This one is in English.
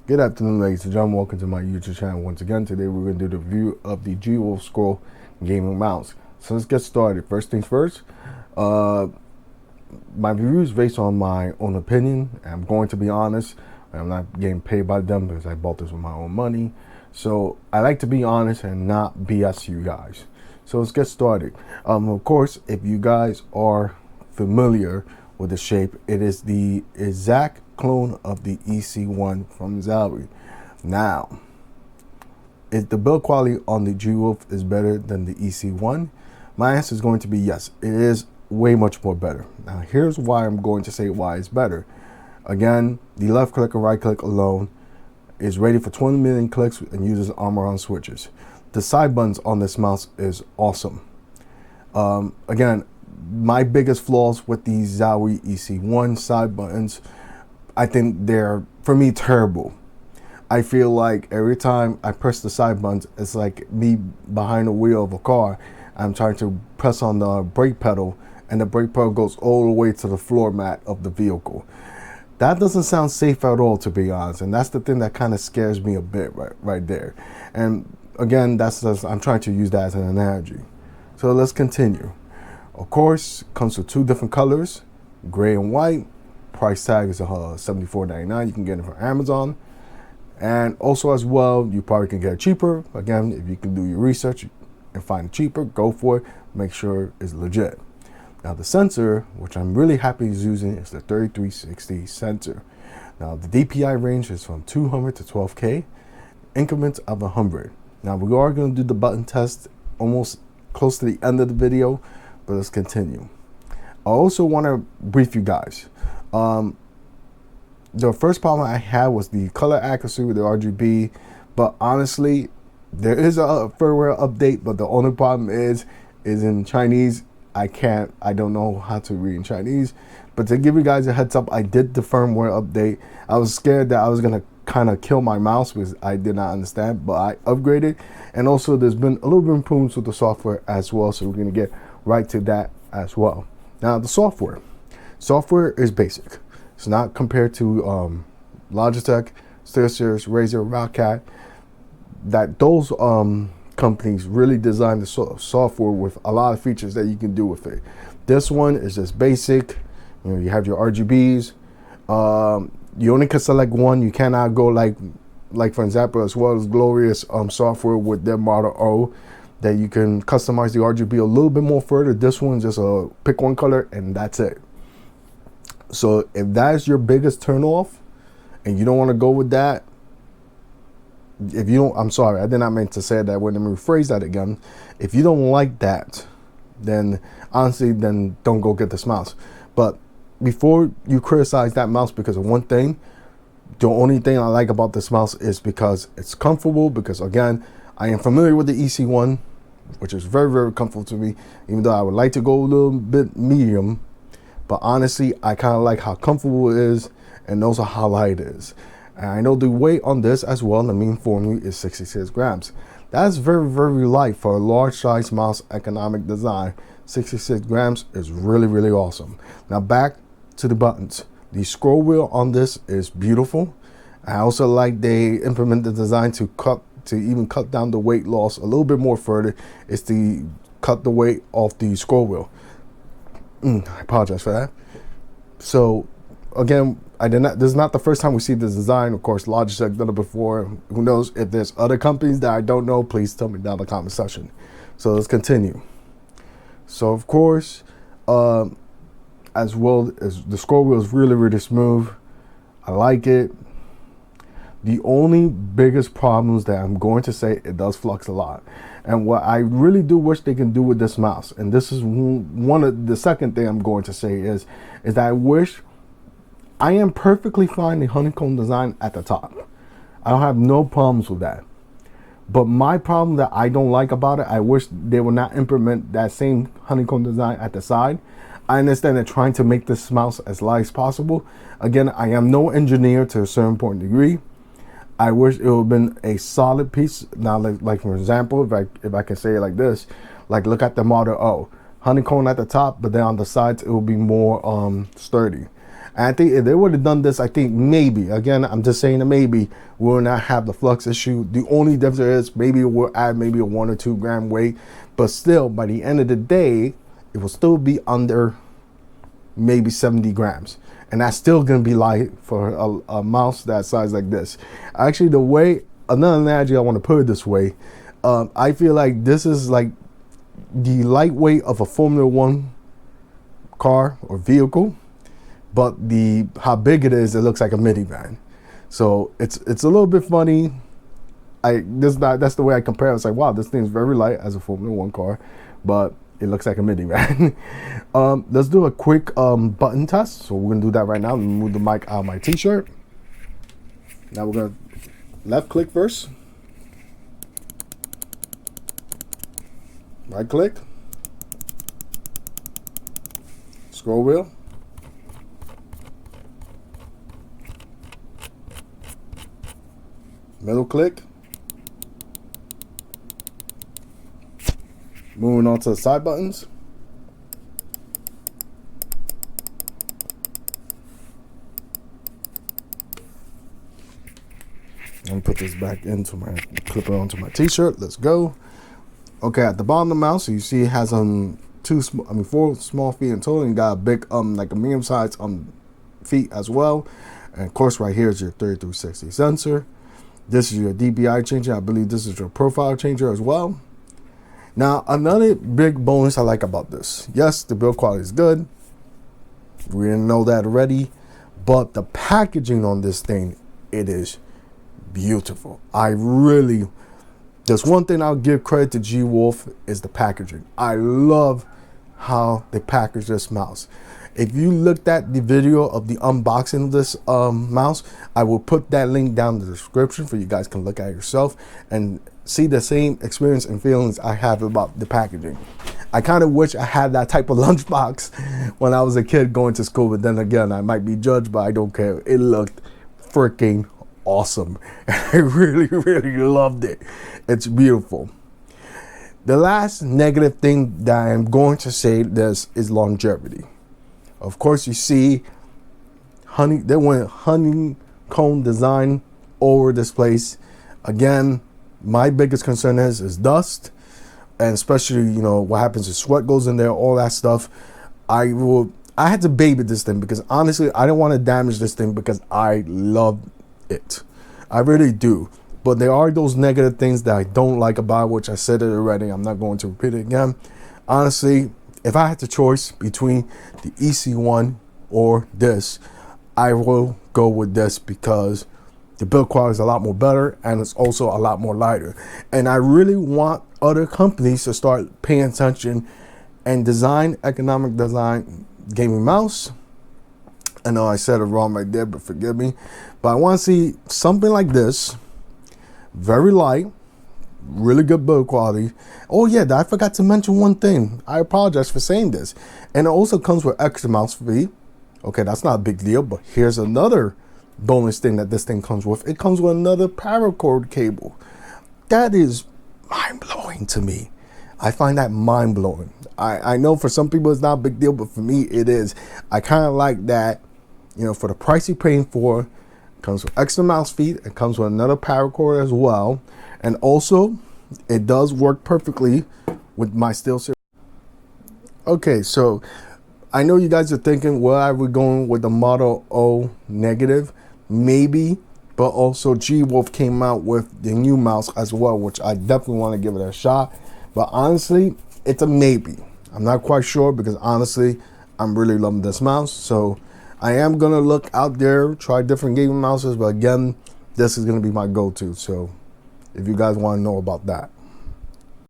Good afternoon, ladies and gentlemen. Welcome to my YouTube channel once again. Today we're going to do the review of the GeForce Skoll gaming mouse. So let's get started. First things first, my review is based on my own opinion. I'm going to be honest. I'm not getting paid by them because I bought this with my own money. So I like to be honest and not BS you guys. So let's get started. Of course, if you guys are familiar with the shape, it is the exact clone of the EC1 from Zowie. Now, if the build quality on the GeForce is better than the EC1, my answer is going to be yes. It is way much more better. Now, here's why I'm going to say why it's better. Again, the left click and right click alone is rated for 20 million clicks and uses armor-on switches. The side buttons on this mouse is awesome. Again, my biggest flaws with the Zowie EC1 side buttons, I think they're, for me, terrible. I feel like every time I press the side buttons, it's like me behind the wheel of a car. I'm trying to press on the brake pedal, and the brake pedal goes all the way to the floor mat of the vehicle. That doesn't sound safe at all, to be honest, and that's the thing that kind of scares me a bit right there. And again, that's just, I'm trying to use that as an analogy. So let's continue. Of course, comes with two different colors, gray and white. Price tag is $74.99. You can get it from Amazon. And also as well, you probably can get it cheaper. Again, if you can do your research and find it cheaper, go for it. Make sure it's legit. Now the sensor, which I'm really happy is using, is the 3360 sensor. Now the DPI range is from 200 to 12K, increments of 100. Now we are going to do the button test almost close to the end of the video, but let's continue. I also want to brief you guys. The first problem I had was the color accuracy with the RGB, but honestly, there is a firmware update, but the only problem is in Chinese. I don't know how to read in Chinese, but to give you guys a heads up, I did the firmware update. I was scared that I was gonna kind of kill my mouse because I did not understand, but I upgraded. And also there's been a little bit of improvements with the software as well, so we're gonna get right to that as well. Now the software is basic. It's not compared to Logitech, SteelSeries, Razer, Blackout. That those companies really designed the software with a lot of features that you can do with it. This one is just basic. You know, you have your RGBs. You only can select one. You cannot go like for example, as well as Glorious software with their Model O, that you can customize the RGB a little bit more further. This one just pick one color and that's it. So if that is your biggest turn off and you don't want to go with that, if you don't, I'm sorry, I did not mean to say it that way. Let me rephrase that again. If you don't like that, then honestly, then don't go get this mouse. But before you criticize that mouse because of one thing, the only thing I like about this mouse is because it's comfortable, because again, I am familiar with the EC1, which is very, very comfortable to me, even though I would like to go a little bit medium. But honestly, I kind of like how comfortable it is and also how light it is. And I know the weight on this as well, let me inform you, is 66 grams. That's very, very light for a large size mouse economic design. 66 grams is really, really awesome. Now back to the buttons. The scroll wheel on this is beautiful. I also like they implemented the design to even cut down the weight loss a little bit more further. It's to cut the weight off the scroll wheel. I apologize for that. So again, this is not the first time we see this design. Of course, Logitech done it before. Who knows if there's other companies that I don't know, please tell me down in the comment section. So let's continue. So of course, as well as the scroll wheel is really, really smooth. I like it. The only biggest problems that I'm going to say, it does flux a lot. And what I really do wish they can do with this mouse, and this is one of the second thing I'm going to say is that I wish, I am perfectly fine the honeycomb design at the top. I don't have no problems with that. But my problem that I don't like about it, I wish they would not implement that same honeycomb design at the side. I understand they're trying to make this mouse as light as possible. Again, I am no engineer to a certain point degree. I wish it would have been a solid piece. Now, like for example, if I can say it like this, like look at the Model O. Honeycomb at the top, but then on the sides it will be more sturdy. And I think if they would have done this, I think maybe, again, I'm just saying that maybe we'll not have the flux issue. The only difference is maybe we'll add maybe a 1 or 2 gram weight, but still by the end of the day, it will still be under maybe 70 grams. And that's still gonna be light for a mouse that size like this. Actually, the way, another analogy I wanna put it this way, I feel like this is like the lightweight of a Formula One car or vehicle, but how big it is, it looks like a minivan. So it's a little bit funny. That's the way I compare it. It's like, wow, this thing's very light as a Formula One car, but it looks like a minivan. Let's do a quick button test. So we're gonna do that right now. Let me move the mic out of my t-shirt. Now we're gonna left click first. Right click. Scroll wheel. Middle click. Moving on to the side buttons. I'm gonna put this back into my, clip it onto my t-shirt. Let's go. Okay, at the bottom of the mouse, you see it has 4 small feet in total, and got a big like a medium sized feet as well. And of course, right here is your 3360 sensor. This is your DPI changer. I believe this is your profile changer as well. Now, another big bonus I like about this. Yes, the build quality is good. We didn't know that already, but the packaging on this thing, it is beautiful. There's one thing I'll give credit to G-Wolf is the packaging. I love how they package this mouse. If you looked at the video of the unboxing of this mouse, I will put that link down in the description for you guys can look at it yourself and see the same experience and feelings I have about the packaging. I kind of wish I had that type of lunchbox when I was a kid going to school, but then again, I might be judged, but I don't care. It looked freaking awesome. I really loved it. It's beautiful. The last negative thing that I'm going to say this is longevity. Of course, you see they went honeycomb design over this place. Again, my biggest concern is dust, and especially, you know, what happens if sweat goes in there, all that stuff. I had to baby this thing because honestly, I don't want to damage this thing because I love it. I really do. But there are those negative things that I don't like about it, which I said it already. I'm not going to repeat it again. Honestly, if I had the choice between the EC1 or this, I will go with this because the build quality is a lot more better and it's also a lot more lighter. And I really want other companies to start paying attention and economic design gaming mouse. I know I said it wrong right there, but forgive me. But I want to see something like this, very light, really good build quality. Oh yeah, I forgot to mention one thing. I apologize for saying this. And it also comes with extra mouse feet. Okay, that's not a big deal, but here's another bonus thing that this thing comes with. It comes with another paracord cable. That is mind-blowing to me. I find that mind-blowing. I know for some people it's not a big deal, but for me it is. I kind of like that, you know, for the price you're paying for, it comes with extra mouse feet. It comes with another paracord as well. And also, it does work perfectly with my SteelSeries. Okay, so I know you guys are thinking, well, are we going with the Model O negative? Maybe, but also G-Wolf came out with the new mouse as well, which I definitely want to give it a shot. But honestly, it's a maybe. I'm not quite sure because honestly, I'm really loving this mouse. So I am going to look out there, try different gaming mouses, but again, this is going to be my go-to. So if you guys want to know about that.